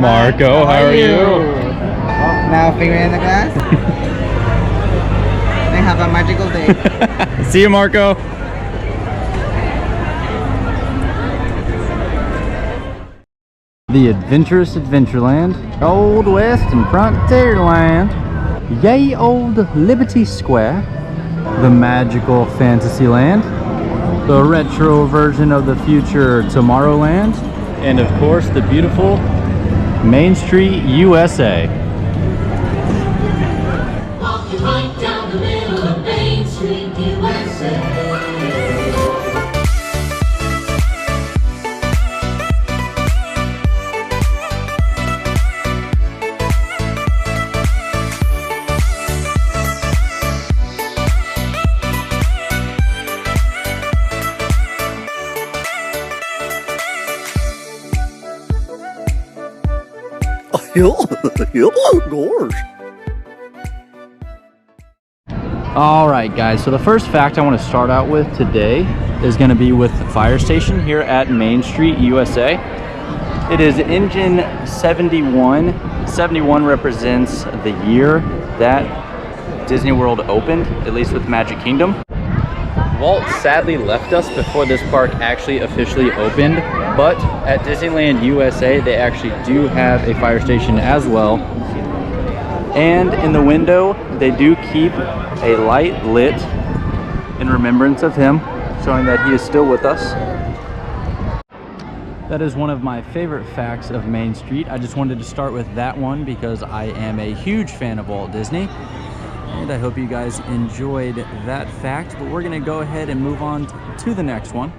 Marco, how are you? Oh, now finger in the glass. They have a magical day. See you, Marco. The Adventurous Adventureland, Old West and Frontierland, yay old Liberty Square, the magical Fantasyland, the retro version of the future Tomorrowland, and of course the beautiful Main Street USA. Walking right down the middle of Main Street USA. Gosh. All right, guys, so the first fact I want to start out with today is going to be with the fire station here at Main Street USA. It is engine 71. 71 represents the year that Disney World opened, at least with Magic Kingdom. Walt sadly left us before this park actually officially opened, but at Disneyland USA they actually do have a fire station as well. And in the window they do keep a light lit in remembrance of him, showing that he is still with us. That is one of my favorite facts of Main Street. I just wanted to start with that one because I am a huge fan of Walt Disney. And I hope you guys enjoyed that fact, but we're gonna go ahead and move on to the next one.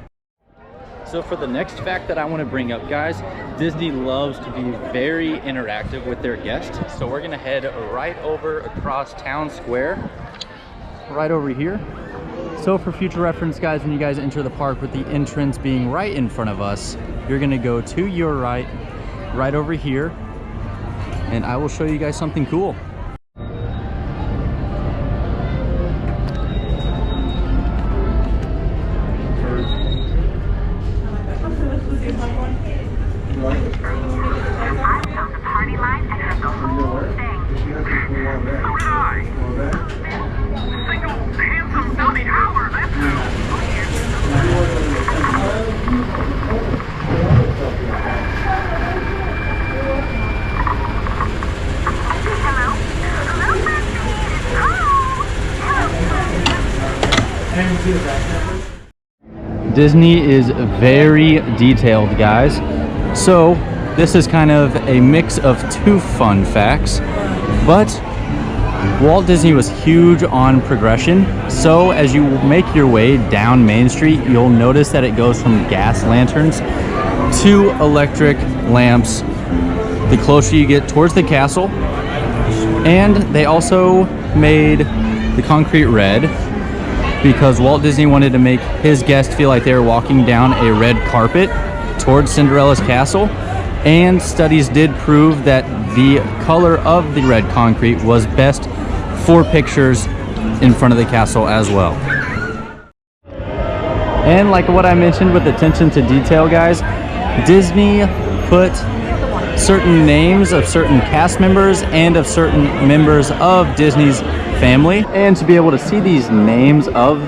So for the next fact that I want to bring up, guys, Disney loves to be very interactive with their guests. So we're gonna head right over across Town Square, right over here. So for future reference, guys, when you guys enter the park with the entrance being right in front of us, you're gonna go to your right, right over here, and I will show you guys something cool. Disney is very detailed, guys. So this is kind of a mix of two fun facts, but Walt Disney was huge on progression. So as you make your way down Main Street, you'll notice that it goes from gas lanterns to electric lamps the closer you get towards the castle. And they also made the concrete red because Walt Disney wanted to make his guests feel like they were walking down a red carpet towards Cinderella's castle. And studies did prove that the color of the red concrete was best for pictures in front of the castle as well. And like what I mentioned with attention to detail, guys, Disney put certain names of certain cast members and of certain members of Disney's family. And to be able to see these names of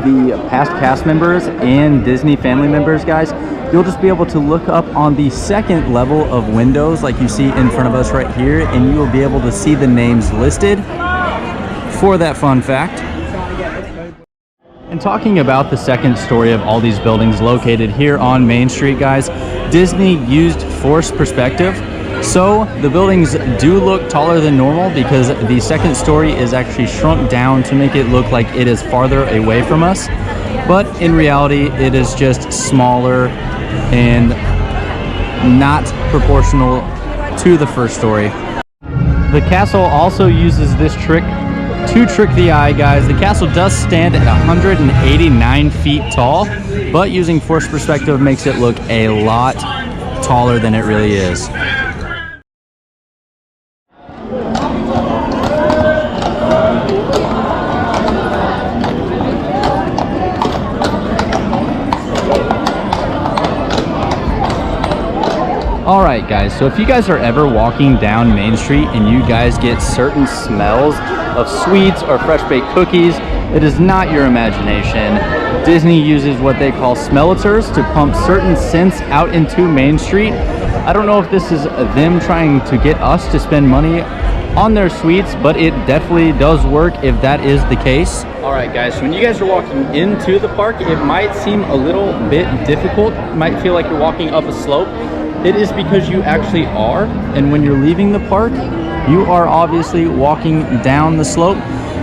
the past cast members and Disney family members, guys, you'll just be able to look up on the second level of windows like you see in front of us right here, and you will be able to see the names listed for that fun fact. And talking about the second story of all these buildings located here on Main Street, guys, Disney used forced perspective. So the buildings do look taller than normal because the second story is actually shrunk down to make it look like it is farther away from us. But in reality, it is just smaller and not proportional to the first story. The castle also uses this trick to trick the eye, guys. The castle does stand at 189 feet tall, but using forced perspective makes it look a lot taller than it really is. All right, guys, so if you guys are ever walking down Main Street and you guys get certain smells of sweets or fresh baked cookies, it is not your imagination. Disney uses what they call smellitors to pump certain scents out into Main Street. I don't know if this is them trying to get us to spend money on their sweets, but it definitely does work if that is the case. All right, guys, so when you guys are walking into the park, it might seem a little bit difficult. It might feel like you're walking up a slope. It is because you actually are, and when you're leaving the park, you are obviously walking down the slope.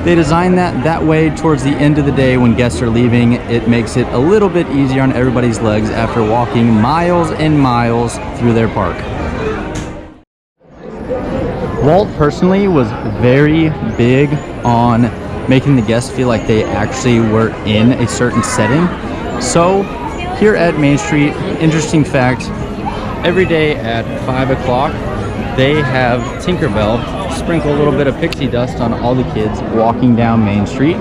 They designed that way towards the end of the day when guests are leaving. It makes it a little bit easier on everybody's legs after walking miles and miles through their park. Walt personally was very big on making the guests feel like they actually were in a certain setting. So here at Main Street, interesting fact, every day at 5 o'clock, they have Tinkerbell sprinkle a little bit of pixie dust on all the kids walking down Main Street.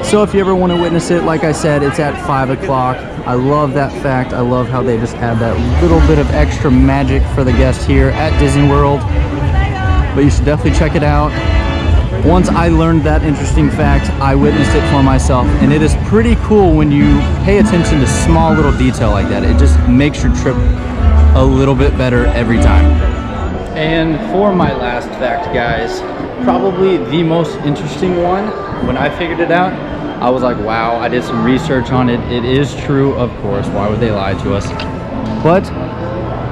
So if you ever want to witness it, like I said, it's at 5 o'clock. I love that fact. I love how they just add that little bit of extra magic for the guests here at Disney World. But you should definitely check it out. Once I learned that interesting fact, I witnessed it for myself, and it is pretty cool when you pay attention to small little detail like that. It just makes your trip a little bit better every time. And for my last fact, guys, probably the most interesting one, when I figured it out, I was like, wow, I did some research on it. It is true, of course. Why would they lie to us? But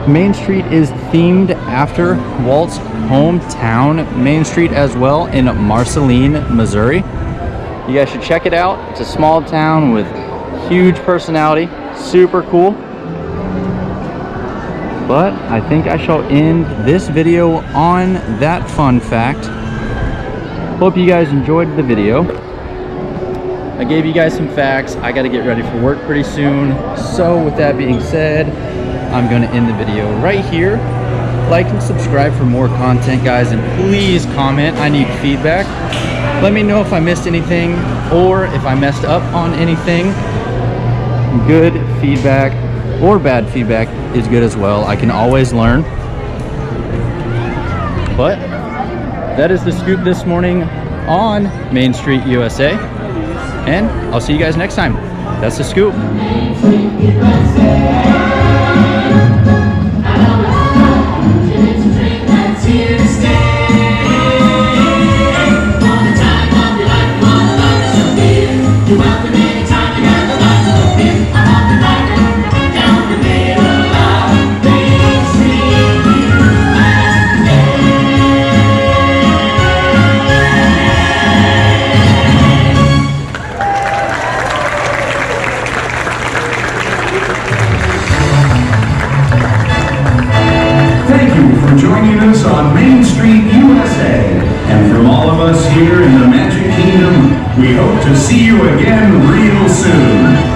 Main Street is themed after Walt's hometown, Main Street, as well, in Marceline, Missouri. You guys should check it out. It's a small town with huge personality, super cool. But I think I shall end this video on that fun fact. Hope you guys enjoyed the video. I gave you guys some facts. I got to get ready for work pretty soon. So with that being said, I'm going to end the video right here. Like and subscribe for more content, guys, and please comment. I need feedback. Let me know if I missed anything or if I messed up on anything. Good feedback or bad feedback is good as well. I can always learn. But that is the scoop this morning on Main Street USA, and I'll see you guys next time. That's the scoop. Main Street USA. Joining us on Main Street USA. And from all of us here in the Magic Kingdom, we hope to see you again real soon.